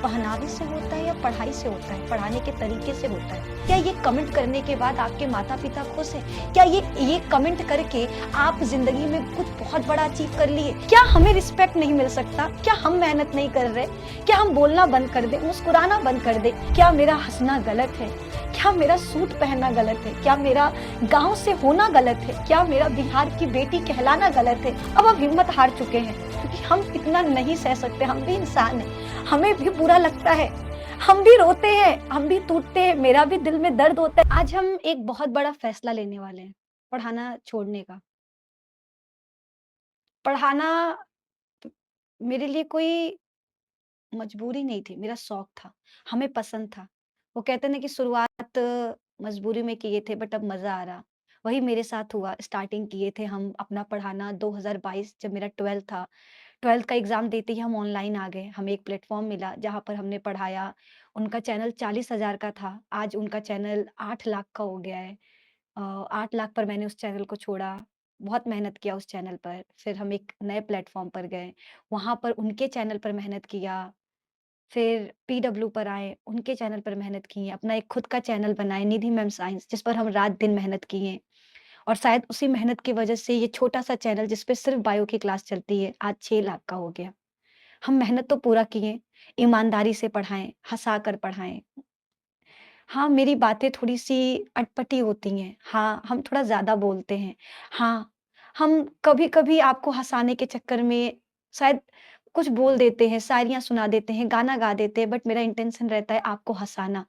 पहनावे से होता है या पढ़ाई से होता है, पढ़ाने के तरीके से होता है? क्या ये कमेंट करने के बाद आपके माता-पिता खुश हैं? क्या ये कमेंट करके आप ज़िंदगी में कुछ बहुत बड़ा अचीव कर लिए? क्या हमें रिस्पेक्ट नहीं मिल सकता? क्या हम मेहनत नहीं कर रहे? क्या हम बोलना बंद कर दें, मुस्कुराना बंद कर दें? क्या मेरा हँसना गलत है? क्या मेरा सूट पहनना गलत है? क्या मेरा गाँव से होना गलत है? क्या मेरा बिहार की बेटी कहलाना गलत है? अब हम हिम्मत हार चुके हैं, क्योंकि हम इतना नहीं सह सकते, हम भी इंसान हैं, हमें भी बुरा लगता है, हम भी रोते हैं, हम भी टूटते हैं, मेरा भी दिल में दर्द होता है। आज हम एक बहुत बड़ा फैसला लेने वाले हैं, पढ़ाना छोड़ने का। पढ़ाना मेरे लिए कोई मजबूरी नहीं थी, मेरा शौक था, हमें पसंद था। वो कहते हैं ना कि शुरुआत मजबूरी में किए थे बट अब मज़ा आ रहा। वही मेरे साथ हुआ, स्टार्टिंग किए थे हम अपना पढ़ाना 2022 जब मेरा 12th था। 12th का एग्ज़ाम देते ही हम ऑनलाइन आ गए। हमें एक प्लेटफ़ॉर्म मिला जहाँ पर हमने पढ़ाया। उनका चैनल 40,000 का था, आज उनका चैनल 8 लाख का हो गया है। 8 लाख पर मैंने उस चैनल को छोड़ा। बहुत मेहनत किया उस चैनल पर। फिर हम एक नए प्लेटफ़ॉर्म पर गए, वहाँ पर उनके चैनल पर मेहनत किया। फिर पीडब्ल्यू पर आए, उनके चैनल पर मेहनत की है, अपना एक खुद का चैनल बनाए निधि मैम साइंस जिस पर हम रात-दिन मेहनत किए और शायद उसी मेहनत की वजह से ये छोटा-सा चैनल जिस पे सिर्फ़ बायो की क्लास चलती है, आज 6 लाख का हो गया। हम मेहनत तो पूरा किए, ईमानदारी से पढ़ाएँ, हँसाकर पढ़ाएँ। हाँ, मेरी बातें थोड़ी-सी अटपटी होती हैं। हाँ, हम थोड़ा ज़्यादा बोलते हैं। हाँ, हम कभी-कभी आपको हँसाने के चक्कर में शायद कुछ बोल देते हैं, शायरियाँ सुना देते हैं, गाना गा देते हैं, बट मेरा इंटेंशन रहता है आपको हँसाना।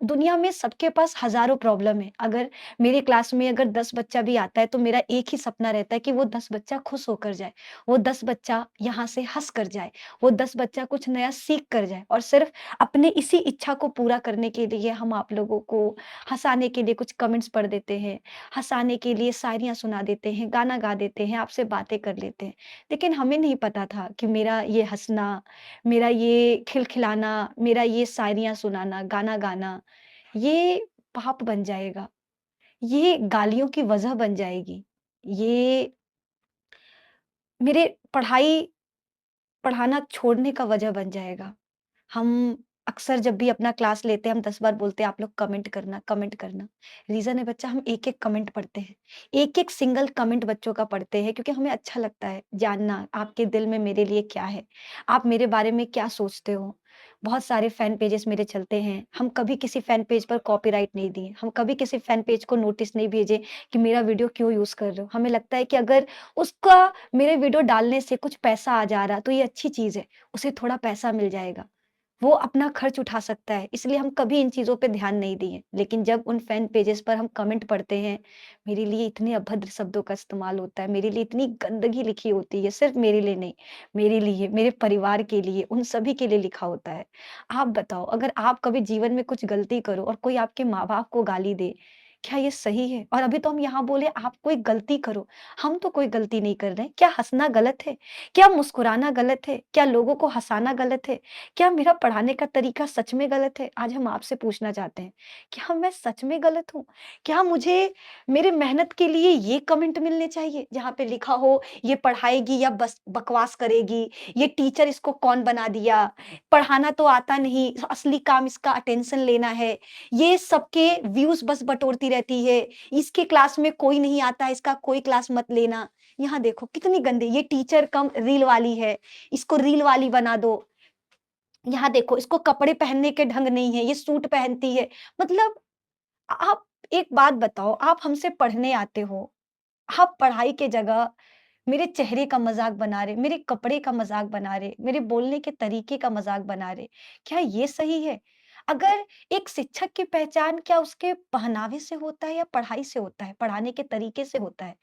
दुनिया में सबके पास हज़ारों प्रॉब्लम है। अगर मेरी क्लास में अगर 10 बच्चा भी आता है, तो मेरा एक ही सपना रहता है कि वो 10 बच्चा खुश होकर जाए। वो 10 बच्चा यहाँ से हँस कर जाए। वो 10 बच्चा कुछ नया सीख कर जाए और सिर्फ़ अपने इसी इच्छा को पूरा करने के लिए हम आप लोगों को हँसाने के लिए कुछ कमेंट्स पढ़ देते हैं, हँसाने के लिए शायरियाँ सुना देते हैं, गाना गा देते हैं, आपसे बातें कर लेते हैं। लेकिन हमें नहीं पता था कि मेरा ये हँसना, मेरा ये खिलखिलाना, मेरा ये शायरियाँ सुनाना, गाना गाना, ये पाप बन जाएगा। ये गालियों की वजह बन जाएगी। ये मेरे पढ़ाना छोड़ने का वजह बन जाएगा। हम अक्सर जब भी अपना क्लास लेते हैं, हम 10 बार बोलते हैं, "आप लोग कमेंट करना, कमेंट करना।" रीज़न है बच्चा हम एक-एक कमेंट पढ़ते हैं। एक-एक सिंगल कमेंट बच्चों का पढ़ते हैं क्योंकि हमें अच्छा लगता है जानना आपके दिल में मेरे लिए क्या है, आप मेरे बारे में क्या सोचते हो। बहुत सारे फैन पेजेज़ मेरे चलते हैं, हम कभी किसी फैन पेज पर कॉपीराइट नहीं दिए, हम कभी किसी फैन पेज को नोटिस नहीं भेजे कि मेरा वीडियो क्यों यूज़ कर रहे हो। हमें लगता है कि अगर उसका मेरे वीडियो डालने से कुछ पैसा आ जा रहा, तो ये अच्छी चीज़ है, उसे थोड़ा पैसा मिल जाएगा। वो अपना खर्च उठा सकता है, इसलिए हम कभी इन चीज़ों पे ध्यान नहीं दिए। लेकिन जब उन फैन पेजेज़ पर हम कमेंट पढ़ते हैं, मेरे लिए इतने अभद्र शब्दों का इस्तेमाल होता है, मेरे लिए इतनी गंदगी लिखी होती है, सिर्फ़ मेरे लिए नहीं, मेरे लिए, मेरे परिवार के लिए, उन सभी के लिए लिखा होता है। आप बताओ, अगर आप कभी जीवन में कुछ गलती करो और कोई आपके माँ-बाप को गाली दे, क्या ये सही है? और अभी तो हम यहाँ बोले आप कोई गलती करो, हम तो कोई गलती नहीं कर रहे हैं। क्या हँसना गलत है? क्या मुस्कुराना गलत है? क्या लोगों को हँसाना गलत है? क्या मेरा पढ़ाने का तरीका सच में गलत है? आज हम आपसे पूछना चाहते हैं, क्या मैं सच में गलत हूँ? क्या मुझे मेरे मेहनत के लिए ये कमेंट मिलने चाहिए, जहाँ पे लिखा हो ये पढ़ाएगी या बस बकवास करेगी, ये टीचर इसको कौन बना दिया, पढ़ाना तो आता नहीं, असली काम इसका अटेंशन लेना है, ये सबके व्यूज़ बस बटोरती रहती है, इसके क्लास में कोई नहीं आता, इसका कोई क्लास मत लेना। यहाँ देखो कितनी गंदी ये टीचर कम रील वाली है, इसको रील वाली बना दो। यहाँ देखो इसको कपड़े पहनने के ढंग नहीं है, ये सूट पहनती है। मतलब आप एक बात बताओ, आप हमसे पढ़ने आते हो, आप पढ़ाई के जगह मेरे चेहरे का मज़ाक बना रहे, मेरे कपड़े का मज़ाक बना रहे, मेरे बोलने के तरीके का मज़ाक बना रहे। क्या ये सही है? अगर एक शिक्षक की पहचान क्या उसके पहनावे से होता है या पढ़ाई से होता है, पढ़ाने के तरीके से होता है?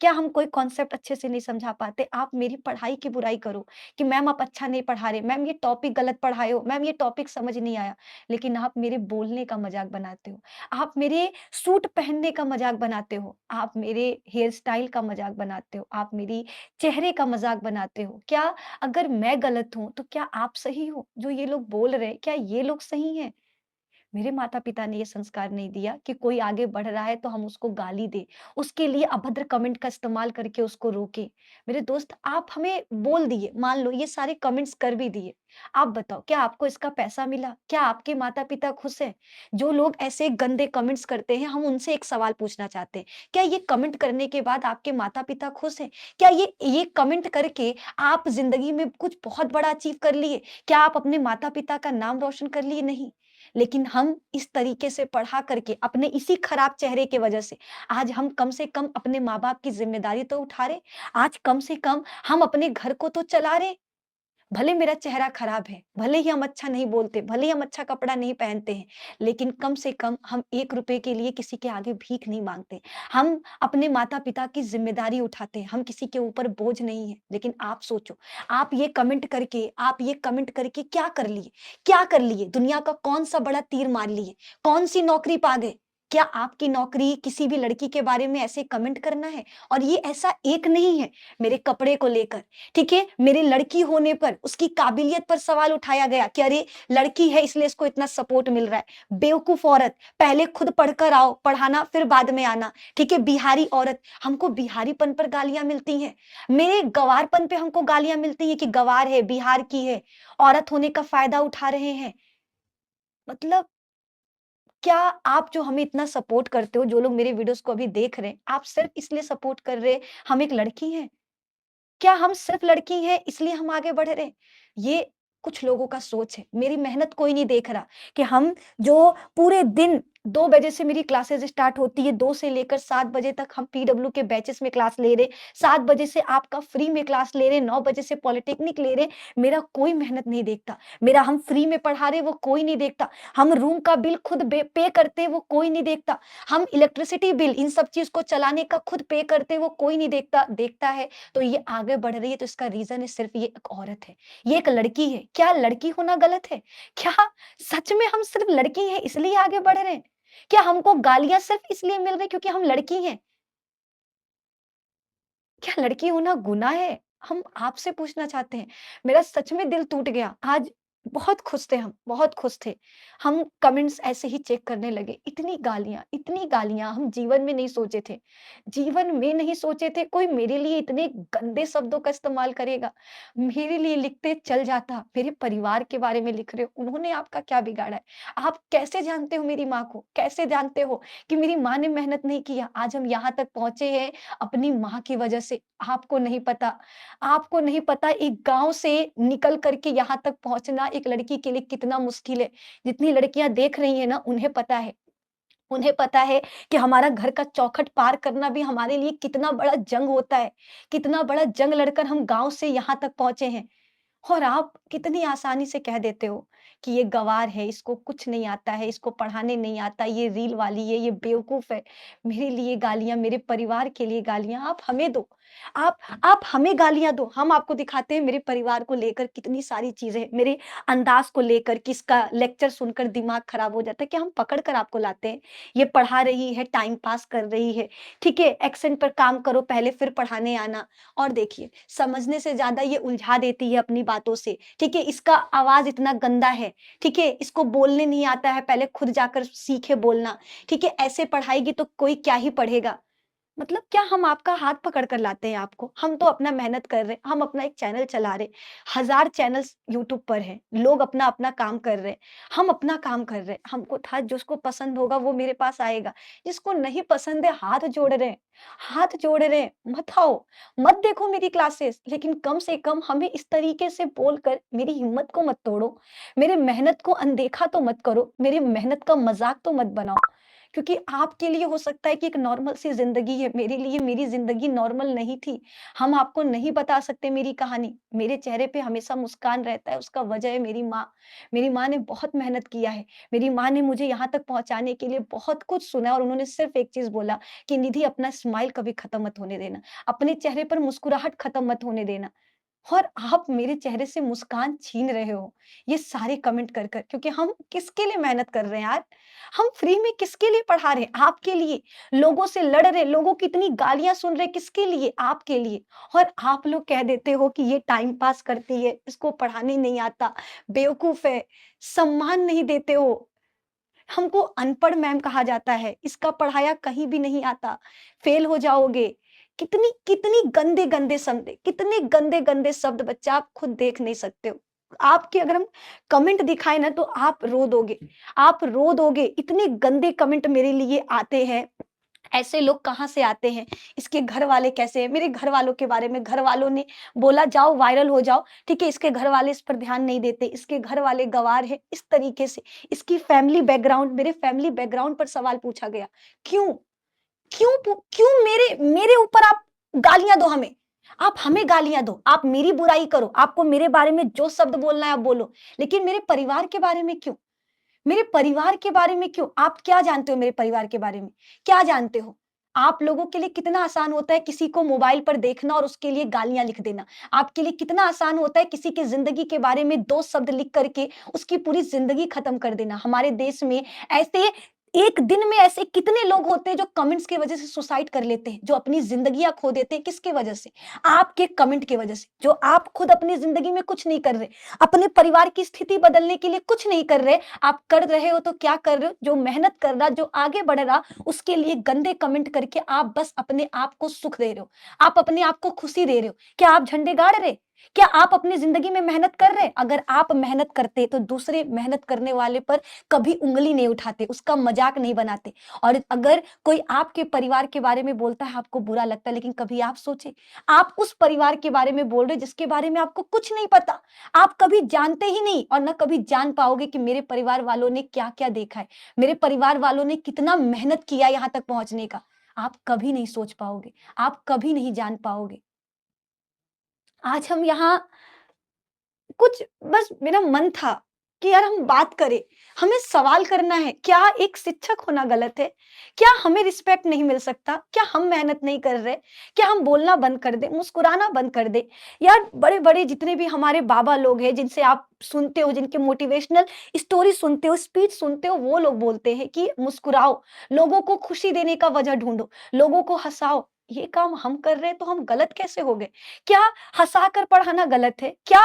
क्या हम कोई कॉन्सेप्ट अच्छे से नहीं समझा पाते? आप मेरी पढ़ाई की बुराई करो कि मैम आप अच्छा नहीं पढ़ा रहे, मैम ये टॉपिक गलत पढ़ाए हो, मैम ये टॉपिक समझ नहीं आया। लेकिन आप मेरे बोलने का मज़ाक बनाते हो, आप मेरे सूट पहनने का मज़ाक बनाते हो, आप मेरे हेयर स्टाइल का मज़ाक बनाते हो, आप मेरी चेहरे का मज़ाक बनाते हो। क्या अगर मैं गलत हूँ, तो क्या आप सही हो? जो ये लोग बोल रहे हैं, क्या ये लोग सही हैं? मेरे माता-पिता ने ये संस्कार नहीं दिया कि कोई आगे बढ़ रहा है तो हम उसको गाली दें, उसके लिए अभद्र कमेंट का इस्तेमाल करके उसको रोकें। मेरे दोस्त आप हमें बोल दिए, मान लो ये सारे कमेंट्स कर भी दिए। आप बताओ क्या आपको इसका पैसा मिला? क्या आपके माता-पिता खुश हैं? जो लोग ऐसे गंदे कमेंट्स करते हैं हम उनसे एक सवाल पूछना चाहते हैं। क्या ये कमेंट करने के बाद आपके माता-पिता खुश हैं? क्या ये कमेंट करके आप ज़िंदगी में कुछ बहुत बड़ा अचीव कर लिए? क्या आप अपने माता-पिता का नाम रोशन कर लिए? नहीं। लेकिन हम इस तरीके से पढ़ा करके अपने इसी खराब चेहरे की वजह से आज हम कम से कम अपने माँ-बाप की ज़िम्मेदारी तो उठा रहे। आज कम से कम हम अपने घर को तो चला रहे। भले मेरा चेहरा खराब है, भले ही हम अच्छा नहीं बोलते, भले ही हम अच्छा कपड़ा नहीं पहनते हैं, लेकिन कम से कम हम ₹1 के लिए किसी के आगे भीख नहीं माँगते। हम अपने माता-पिता की ज़िम्मेदारी उठाते हैं, हम किसी के ऊपर बोझ नहीं हैं। लेकिन आप सोचो, आप ये कमेंट करके क्या कर लिए? क्या कर लिए? दुनिया का कौन-सा बड़ा तीर मार लिए? कौन-सी नौकरी पा गए? क्या आपकी नौकरी किसी भी लड़की के बारे में ऐसे कमेंट करना है? और ये ऐसा एक नहीं है, मेरे कपड़े को लेकर ठीक है? मेरे लड़की होने पर, उसकी काबिलियत पर सवाल उठाया गया कि अरे! लड़की है इसलिए इसको इतना सपोर्ट मिल रहा है। बेवकूफ़ औरत, पहले खुद पढ़ कर आओ, पढ़ाना फिर बाद में आना, ठीक है? बिहारी औरत, हमको बिहारीपन पर गालियाँ मिलती हैं। मेरे गँवारपन पे हमको गालियाँ मिलती हैं कि गँवार है, बिहार की है, औरत होने का फ़ायदा उठा रहे हैं। मतलब क्या आप जो हमें इतना सपोर्ट करते हो, जो लोग मेरे वीडियोज़ को अभी देख रहे हैं, आप सिर्फ़ इसलिए सपोर्ट कर रहे हैं, हम एक लड़की हैं? क्या हम सिर्फ लड़की हैं इसलिए हम आगे बढ़ रहे हैं? ये कुछ लोगों का सोच है। मेरी मेहनत कोई नहीं देख रहा कि हम जो पूरे दिन 2 बजे से मेरी क्लासेज़ स्टार्ट होती है, 2 से लेकर 7 बजे तक हम पीडब्ल्यू के बैचेज़ में क्लास ले रहे, 7 बजे से आपका फ्री में क्लास ले रहे, 9 बजे से पॉलिटेक्निक ले रहे, मेरा कोई मेहनत नहीं देखता। मेरा हम फ्री में पढ़ा रहे वो कोई नहीं देखता। हम रूम का बिल खुद पे करते हैं वो कोई नहीं देखता। हम इलेक्ट्रिसिटी बिल इन सब चीज़ को चलाने का खुद पे करते हैं वो कोई नहीं देखता। देखता है तो ये आगे बढ़ रही है तो इसका रीज़न है सिर्फ़ ये एक औरत है, ये एक लड़की है। क्या लड़की होना गलत है? क्या सच में हम सिर्फ़ लड़की हैं इसलिए आगे बढ़ रहे हैं? क्या हमको गालियाँ सिर्फ़ इसलिए मिल रही क्योंकि हम लड़की हैं? क्या लड़की होना गुनाह है? हम आपसे पूछना चाहते हैं। मेरा सच में दिल टूट गया। आज बहुत खुश थे हम, बहुत खुश थे। हम कमेंट्स ऐसे ही चेक करने लगे। इतनी गालियाँ हम जीवन में नहीं सोचे थे। जीवन में नहीं सोचे थे कोई मेरे लिए इतने गंदे शब्दों का इस्तेमाल करेगा। मेरे लिए लिखते चल जाता, मेरे परिवार के बारे में लिख रहे हो, उन्होंने आपका क्या बिगाड़ा है? आप कैसे जानते हो मेरी माँ को? कैसे जानते हो कि मेरी माँ ने मेहनत नहीं किया? आज हम यहाँ तक पहुँचे हैं अपनी माँ की वजह से। आपको नहीं पता एक गाँव से निकल कर के यहाँ तक पहुँचना एक लड़की के लिए कितना मुश्किल है। जितनी लड़कियाँ देख रही हैं ना उन्हें पता है। उन्हें पता है कि हमारा घर का चौखट पार करना भी हमारे लिए कितना बड़ा जंग होता है। कितना बड़ा जंग लड़कर हम गाँव से यहाँ तक पहुँचे हैं। और आप कितनी आसानी से कह देते हो कि ये गँवार है, इसको कुछ नहीं आता है, इसको पढ़ाने नहीं आता, ये रील वाली है, ये बेवकूफ़ है। मेरे लिए गालियाँ, मेरे परिवार के लिए गालियाँ आप हमें दो। आप आप हमें गालियाँ दो, हम आपको दिखाते हैं मेरे परिवार को लेकर कितनी सारी चीज़ें, मेरे अंदाज़ को लेकर किसका लेक्चर सुनकर दिमाग खराब हो जाता है, क्या हम पकड़ कर आपको लाते हैं? ये पढ़ा रही है, टाइम पास कर रही है, ठीक है? एक्सेंट पर काम करो पहले फिर पढ़ाने आना। और देखिए, समझने से ज़्यादा ये उलझा देती है अपनी बातों से, ठीक है? इसका आवाज़ इतना गंदा है, ठीक है? इसको बोलने नहीं आता है, पहले खुद जाकर सीखे बोलना, ठीक है? ऐसे पढ़ाएगी तो कोई क्या ही पढ़ेगा। मतलब क्या हम आपका हाथ पकड़ कर लाते हैं आपको? हम तो अपना मेहनत कर रहे हैं, हम अपना एक चैनल चला रहे हैं, हज़ार चैनल्स यूट्यूब पर हैं, लोग अपना-अपना काम कर रहे हैं, हम अपना काम कर रहे हैं। हमको था जिसको पसंद होगा वो मेरे पास आएगा, जिसको नहीं पसंद है हाथ जोड़ रहे हैं, मत आओ, मत देखो मेरी क्लासेस लेकिन कम से कम हमें इस तरीके से बोलकर मेरी हिम्मत को मत तोड़ो, मेरे मेहनत को अनदेखा तो मत करो, मेरी मेहनत का मज़ाक तो मत बनाओ। क्योंकि आपके लिए हो सकता है कि एक नॉर्मल सी ज़िंदगी है, मेरे लिए मेरी ज़िंदगी नॉर्मल नहीं थी। हम आपको नहीं बता सकते मेरी कहानी। मेरे चेहरे पे हमेशा मुस्कान रहता है, उसका वजह है मेरी माँ। मेरी माँ ने बहुत मेहनत किया है। मेरी माँ ने मुझे यहाँ तक पहुँचाने के लिए बहुत कुछ सुना और उन्होंने सिर्फ़ एक चीज़ बोला कि निधि अपना स्माइल कभी ख़त्म मत होने देना। अपने चेहरे पर मुस्कुराहट ख़त्म मत होने देना। और आप मेरे चेहरे से मुस्कान छीन रहे हो, ये सारे कमेंट कर कर क्योंकि हम किसके लिए मेहनत कर रहे हैं यार? हम फ्री में किसके लिए पढ़ा रहे हैं? आपके लिए। लोगों से लड़ रहे, लोगों की इतनी गालियाँ सुन रहे, किसके लिए? आपके लिए। और आप लोग कह देते हो कि ये टाइम पास करती है, इसको पढ़ाने नहीं आता, बेवकूफ़ है, सम्मान नहीं देते हो। हमको अनपढ़ मैम कहा जाता है, इसका पढ़ाया कहीं भी नहीं आता, फेल हो जाओगे। कितनी कितनी गंदे-गंदे शब्द, कितने गंदे-गंदे शब्द बच्चा आप खुद देख नहीं सकते हो। आपके अगर हम कमेंट दिखाएँ ना तो आप रो दोगे, आप रो दोगे, इतने गंदे कमेंट मेरे लिए आते हैं। ऐसे लोग कहाँ से आते हैं? इसके घर वाले कैसे हैं? मेरे घर वालों के बारे में घर वालों ने बोला जाओ वायरल हो जाओ, ठीक है? इसके घर वाले इस पर ध्यान नहीं देते, इसके घर वाले गँवार हैं, इस तरीके से। इसकी फैमिली बैकग्राउंड मेरे फैमिली बैकग्राउंड पर सवाल पूछा गया। क्यों? क्यों मेरे मेरे ऊपर आप गालियाँ दो हमें? आप हमें गालियाँ दो, आप मेरी बुराई करो, आपको मेरे बारे में जो शब्द बोलना है आप बोलो, लेकिन मेरे परिवार के बारे में क्यों? मेरे परिवार के बारे में क्यों? आप क्या जानते हो मेरे परिवार के बारे में? क्या जानते हो? आप लोगों के लिए कितना आसान होता है किसी को मोबाइल पर देखना और उसके लिए गालियाँ लिख देना। आपके लिए कितना आसान होता है किसी की ज़िंदगी के बारे में 2 शब्द लिख कर के उसकी पूरी ज़िंदगी खत्म कर देना। हमारे देश में ऐसे एक दिन में ऐसे कितने लोग होते हैं जो कमेंट्स की वज़ह से सुसाइड कर लेते हैं, जो अपनी ज़िंदगियाँ खो देते हैं, किसकी वज़ह से? आपके कमेंट की वज़ह से। जो आप खुद अपनी ज़िंदगी में कुछ नहीं कर रहे, अपने परिवार की स्थिति बदलने के लिए कुछ नहीं कर रहे, आप कर रहे हो तो क्या कर रहे हो? जो मेहनत कर रहा, जो आगे बढ़ रहा, उसके लिए गंदे कमेंट करके आप बस अपने आप को सुख दे रहे हो। आप अपने आप को खुशी दे रहे हो। क्या आप झंडे गाड़ रहे? क्या आप अपनी ज़िंदगी में मेहनत कर रहे? अगर आप मेहनत करते तो दूसरे मेहनत करने वाले पर कभी उँगली नहीं उठाते, उसका मज़ाक नहीं बनाते। और अगर कोई आपके परिवार के बारे में बोलता है, आपको बुरा लगता है, लेकिन कभी आप सोचे, आप उस परिवार के बारे में बोल रहे हो जिसके बारे में आपको कुछ नहीं पता। आप कभी जानते ही नहीं और ना कभी जान पाओगे कि मेरे परिवार वालों ने क्या-क्या देखा है। मेरे परिवार वालों ने कितना मेहनत किया यहाँ तक पहुँचने का। आप कभी नहीं सोच पाओगे, आप कभी नहीं जान पाओगे। आज हम यहाँ कुछ बस मेरा मन था कि यार हम बात करें, हमें सवाल करना है, क्या एक शिक्षक होना गलत है? क्या हमें रिस्पेक्ट नहीं मिल सकता? क्या हम मेहनत नहीं कर रहे? क्या हम बोलना बंद कर दें, मुस्कुराना बंद कर दें? यार बड़े-बड़े जितने भी हमारे बाबा लोग हैं, जिनसे आप सुनते हो, जिनके मोटिवेशनल स्टोरी सुनते हो, स्पीच सुनते हो, वो लोग बोलते हैं कि मुस्कुराओ, लोगों को खुशी देने का वजह ढूँढो, लोगों को हँसाओ। ये काम हम कर रहे हैं तो हम गलत कैसे हो गए? क्या हँसाकर पढ़ाना गलत है? क्या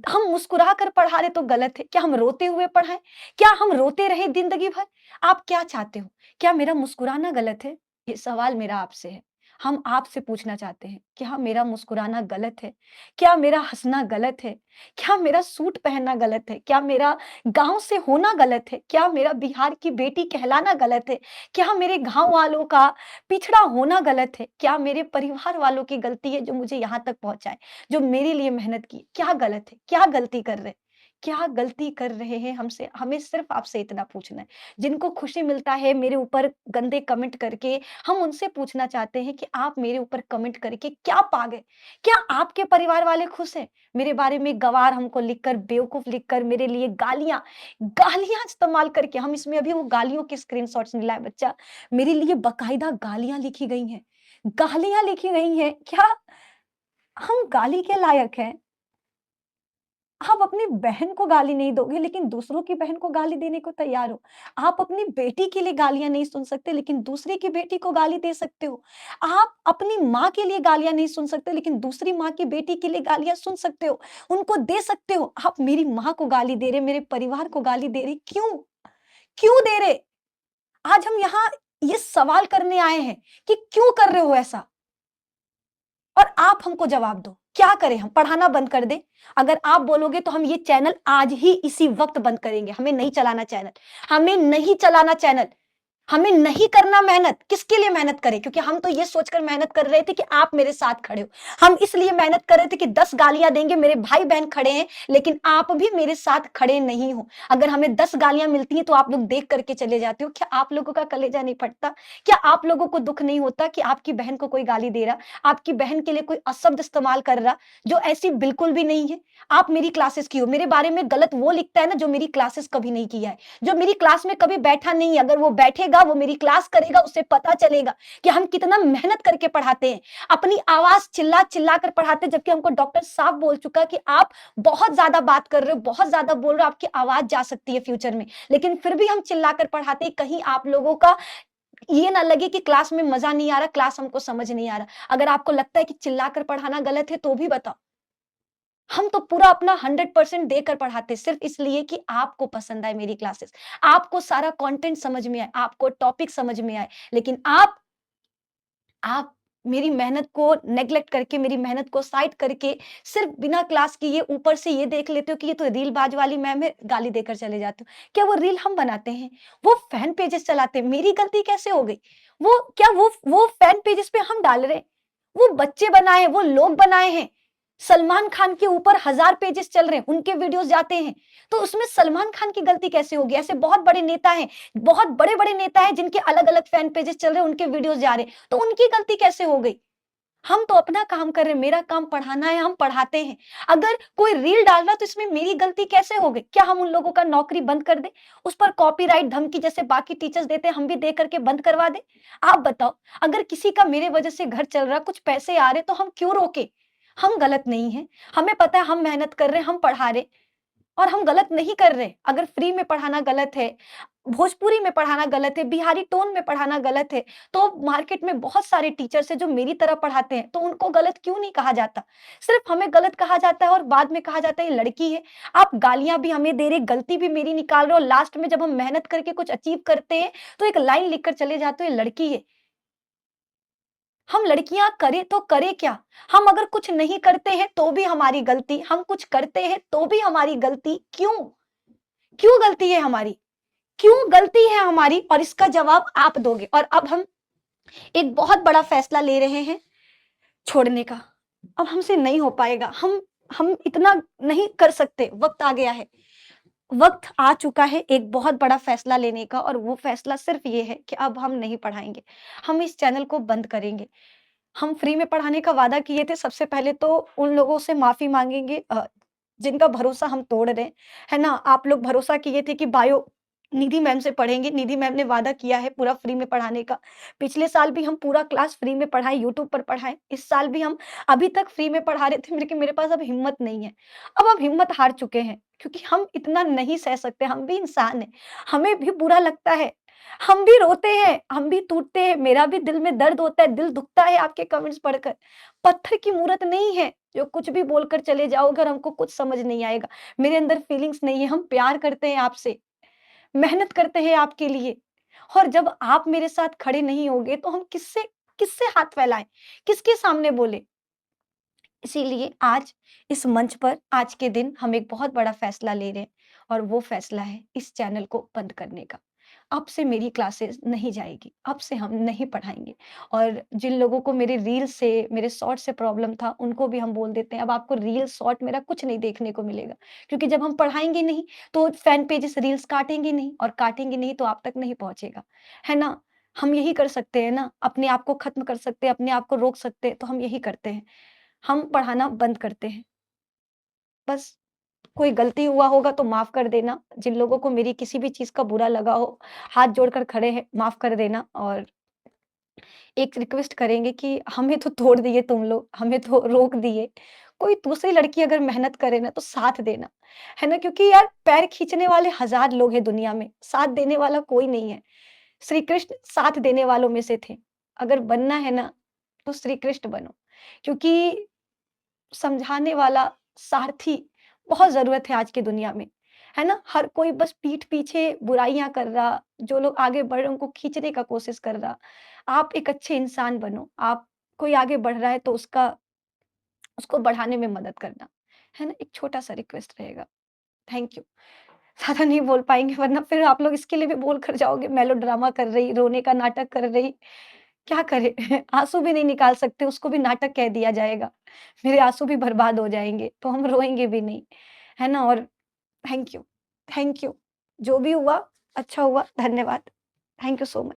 हम मुस्कुरा कर पढ़ा रहे तो गलत है? क्या हम रोते हुए पढ़ाएँ? क्या हम रोते रहे ज़िंदगी भर? आप क्या चाहते हो? क्या मेरा मुस्कुराना गलत है? ये सवाल मेरा आपसे है। हम आपसे पूछना चाहते हैं, क्या मेरा मुस्कुराना गलत है? क्या मेरा हँसना गलत है? क्या मेरा सूट पहनना गलत है? क्या मेरा गाँव से होना गलत है? क्या मेरा बिहार की बेटी कहलाना गलत है? क्या मेरे गाँव वालों का पिछड़ा होना गलत है? क्या मेरे परिवार वालों की गलती है जो मुझे यहाँ तक पहुँचाए? जो मेरे लिए मेहनत की, क्या गलत है? क्या गलती कर रहे हैं? क्या गलती कर रहे हैं हमसे? हमें सिर्फ़ आपसे इतना पूछना है। जिनको खुशी मिलता है मेरे ऊपर गंदे कमेंट करके, हम उनसे पूछना चाहते हैं कि आप मेरे ऊपर कमेंट करके क्या पा गए? क्या आपके परिवार वाले खुश हैं? मेरे बारे में गँवार हमको लिखकर, बेवकूफ़ लिखकर, मेरे लिए गालियाँ गालियाँ इस्तेमाल करके हम इसमें अभी वो गालियों के स्क्रीनशॉट्स नहीं लाए बच्चा, मेरे लिए बाकायदा गालियाँ लिखी गई हैं। गालियाँ लिखी गई हैं, क्या हम गाली के लायक हैं? आप अपनी बहन को गाली नहीं दोगे, लेकिन दूसरों की बहन को गाली देने को तैयार हो। आप अपनी बेटी के लिए गालियाँ नहीं सुन सकते, लेकिन दूसरे की बेटी को गाली दे सकते हो। आप अपनी माँ के लिए गालियाँ नहीं सुन सकते, लेकिन दूसरी माँ की बेटी के लिए गालियाँ सुन सकते हो, उनको दे सकते हो। आप मेरी माँ को गाली दे रहे, मेरे परिवार को गाली दे रहे, क्यों? क्यों दे रहे? आज हम यहाँ ये सवाल करने आए हैं कि क्यों कर रहे हो ऐसा? और आप हमको जवाब दो, क्या करें हम? पढ़ाना बंद कर दें? अगर आप बोलोगे तो हम ये चैनल आज ही इसी वक़्त बंद करेंगे, हमें नहीं चलाना चैनल, हमें नहीं चलाना चैनल। हमें नहीं करना मेहनत, किसके लिए मेहनत करें? क्योंकि हम तो ये सोचकर मेहनत कर रहे थे कि आप मेरे साथ खड़े हो। हम इसलिए मेहनत कर रहे थे कि 10 गालियाँ देंगे, मेरे भाई-बहन खड़े हैं, लेकिन आप भी मेरे साथ खड़े नहीं हो। अगर हमें 10 गालियाँ मिलती हैं, तो आप लोग देख कर के चले जाते हो। क्या आप लोगों का कलेजा नहीं फटता? क्या आप लोगों को दुःख नहीं होता कि आपकी बहन को कोई गाली दे रहा, आपकी बहन के लिए कोई अशब्द इस्तेमाल कर रहा, जो ऐसी बिल्कुल भी नहीं है? आप मेरी क्लासेस की हो, मेरे बारे में गलत वो लिखता है ना, जो मेरी क्लासेस कभी नहीं किया है। जो मेरी क्लास में कभी बैठा नहीं है, अगर वो बैठेगा, वो मेरी क्लास करेगा, उसे पता चलेगा कि हम कितना मेहनत करके पढ़ाते हैं। अपनी आवाज़ चिल्ला-चिल्ला कर पढ़ाते हैं, जबकि हमको डॉक्टर साफ बोल चुका कि आप बहुत ज़्यादा बात कर रहे हो, बहुत ज़्यादा बोल रहे हो, आपकी आवाज़ जा सकती है फ्यूचर में। लेकिन फिर भी हम चिल्लाकर पढ़ाते हैं, कहीं आप लोगों का ये ना लगे कि क्लास में मज़ा नहीं आ रहा, क्लास हमको समझ नहीं आ रहा। अगर आपको लगता है कि चिल्लाकर पढ़ाना गलत है, तो भी बताओ। हम तो पूरा अपना 100% देकर पढ़ाते हैं, सिर्फ़ इसलिए कि आपको पसंद आए मेरी क्लासेस, आपको सारा कंटेंट समझ में आए, आपको टॉपिक समझ में आए। लेकिन आप मेरी मेहनत को नेगलेक्ट करके, मेरी मेहनत को साइड करके सिर्फ़ बिना क्लास किए ऊपर से ये देख लेते हो कि ये तो रीलबाज़ वाली मैम है, गाली देकर चले जाते हो। क्या वो रील हम बनाते हैं? वो फैन पेजेज़ चलाते हैं, मेरी गलती कैसे हो गई? वो फैन पेजेज़ पे हम डाल रहे हैं? वो बच्चे बनाए हैं, वो लोग बनाए हैं। सलमान खान के ऊपर 1000 पेजेज़ चल रहे हैं, उनके वीडियोज़ जाते हैं। तो उसमें सलमान खान की गलती कैसे होगी? ऐसे बहुत बड़े नेता हैं, बहुत बड़े-बड़े नेता हैं जिनके अलग-अलग फैन पेजेज़ चल रहे हैं, उनके वीडियोज़ जा रहे हैं। तो उनकी गलती कैसे हो गई? हम तो अपना काम कर रहे हैं, मेरा काम पढ़ाना है, हम पढ़ाते हैं। अगर कोई रील डाल रहा है तो इसमें मेरी गलती कैसे हो गई? क्या हम उन लोगों का नौकरी बंद कर दें? उस पर कॉपीराइट धमकी जैसे बाकी टीचर्स देते हैं, हम भी दे करके बंद करवा दें? आप बताओ, अगर किसी का मेरे वजह से घर चल रहा है, कुछ पैसे आ रहे हैं तो हम क्यों रोकें? हम गलत नहीं हैं, हमें पता है हम मेहनत कर रहे हैं, हम पढ़ा रहे हैं। और हम गलत नहीं कर रहे। अगर फ्री में पढ़ाना गलत है, भोजपुरी में पढ़ाना गलत है, बिहारी टोन में पढ़ाना गलत है, तो मार्केट में बहुत सारे टीचर्स हैं जो मेरी तरह पढ़ाते हैं, तो उनको गलत क्यों नहीं कहा जाता? सिर्फ़ हमें गलत कहा जाता है और बाद में कहा जाता है ये लड़की है। आप गालियाँ भी हमें दे रहे, गलती भी मेरी निकाल रहे हो और लास्ट में जब हम मेहनत करके कुछ अचीव करते हैं, तो एक लाइन लिख कर चले जाते हो ये लड़की है। हम लड़कियाँ करें तो करें क्या? हम अगर कुछ नहीं करते हैं तो भी हमारी गलती, हम कुछ करते हैं तो भी हमारी गलती, क्यों? क्यों गलती है हमारी? क्यों गलती है हमारी? और इसका जवाब आप दोगे। और अब हम एक बहुत बड़ा फैसला ले रहे हैं छोड़ने का। अब हमसे नहीं हो पाएगा। हम इतना नहीं कर सकते, वक़्त आ गया है। वक़्त आ चुका है एक बहुत बड़ा फैसला लेने का और वो फैसला सिर्फ़ ये है कि अब हम नहीं पढ़ाएँगे। हम इस चैनल को बंद करेंगे। हम फ्री में पढ़ाने का वादा किए थे, सबसे पहले तो उन लोगों से माफ़ी माँगेंगे जिनका भरोसा हम तोड़ रहे हैं, है ना? आप लोग भरोसा किए थे कि बायो निधि मैम से पढ़ेंगे, निधि मैम ने वादा किया है पूरा फ्री में पढ़ाने का। पिछले साल भी हम पूरा क्लास फ्री में पढ़ाए, यूट्यूब पर पढ़ाए। इस साल भी हम अभी तक फ्री में पढ़ा रहे थे, लेकिन मेरे पास अब हिम्मत नहीं है। अब हम हिम्मत हार चुके हैं, क्योंकि हम इतना नहीं सह सकते, हम भी इंसान हैं, हमें भी बुरा लगता है। हम भी रोते हैं, हम भी टूटते हैं, मेरा भी दिल में दर्द होता है, दिल दुखता है आपके कमेंट्स पढ़कर। पत्थर की मूरत नहीं है, जो कुछ भी बोलकर चले जाओगे और हमको कुछ समझ नहीं आएगा। मेरे अंदर फीलिंग्स नहीं है, हम प्यार करते हैं आपसे, मेहनत करते हैं आपके लिए। और जब आप मेरे साथ खड़े नहीं होगे, तो हम किससे किससे हाथ फैलाएँ? किसके सामने बोलें? इसीलिए आज इस मंच पर आज के दिन हम एक बहुत बड़ा फैसला ले रहे हैं और वो फैसला है इस चैनल को बंद करने का। अब से मेरी क्लासेस नहीं जाएगी, अब से हम नहीं पढ़ाएँगे और जिन लोगों को मेरे रील से, मेरे शॉर्ट से प्रॉब्लम था, उनको भी हम बोल देते हैं अब आपको रील, शॉर्ट मेरा कुछ नहीं देखने को मिलेगा। क्योंकि जब हम पढ़ाएँगे नहीं, तो फैन पेजेस रील्स काटेंगे नहीं और काटेंगे नहीं तो आप तक नहीं पहुँचेगा, है ना? हम यही कर सकते हैं ना, अपने आप को खत्म कर सकते हैं, अपने आप को रोक सकते हैं, तो हम यही करते हैं। हम पढ़ाना बंद करते हैं। बस कोई गलती हुआ होगा तो माफ़ कर देना। जिन लोगों को मेरी किसी भी चीज़ का बुरा लगा हो, हाथ जोड़कर खड़े हैं, माफ़ कर देना और एक रिक्वेस्ट करेंगे कि हमें तो तोड़ दिए तुम लोग, हमें तो रोक दिए। कोई दूसरी लड़की अगर मेहनत करे ना तो साथ देना, है ना? क्योंकि यार पैर खींचने वाले हज़ार लोग हैं दुनिया में, साथ देने वाला कोई नहीं है। श्री कृष्ण साथ देने वालों में से थे। अगर बनना है ना, तो श्री कृष्ण बनो। क्योंकि समझाने वाला सारथी बहुत ज़रूरत है आज की दुनिया में, है ना? हर कोई बस पीठ पीछे बुराइयाँ कर रहा, जो लोग आगे बढ़ रहे हैं उनको खींचने का कोशिश कर रहा। आप एक अच्छे इंसान बनो, आप कोई आगे बढ़ रहा है तो उसको बढ़ाने में मदद करना, है ना? एक छोटा-सा रिक्वेस्ट रहेगा। Thank you. ज़्यादा नहीं बोल पाएँगे वरना फिर आप लोग इसके लिए भी बोल कर जाओगे मेलोड्रामा कर रही, रोने का नाटक कर रही। क्या करें? आँसू भी नहीं निकाल सकते, उसको भी नाटक कह दिया जाएगा। मेरे आँसू भी बर्बाद हो जाएँगे, तो हम रोएँगे भी नहीं, है ना? और थैंक यू, थैंक यू। जो भी हुआ, अच्छा हुआ, धन्यवाद। Thank you so much.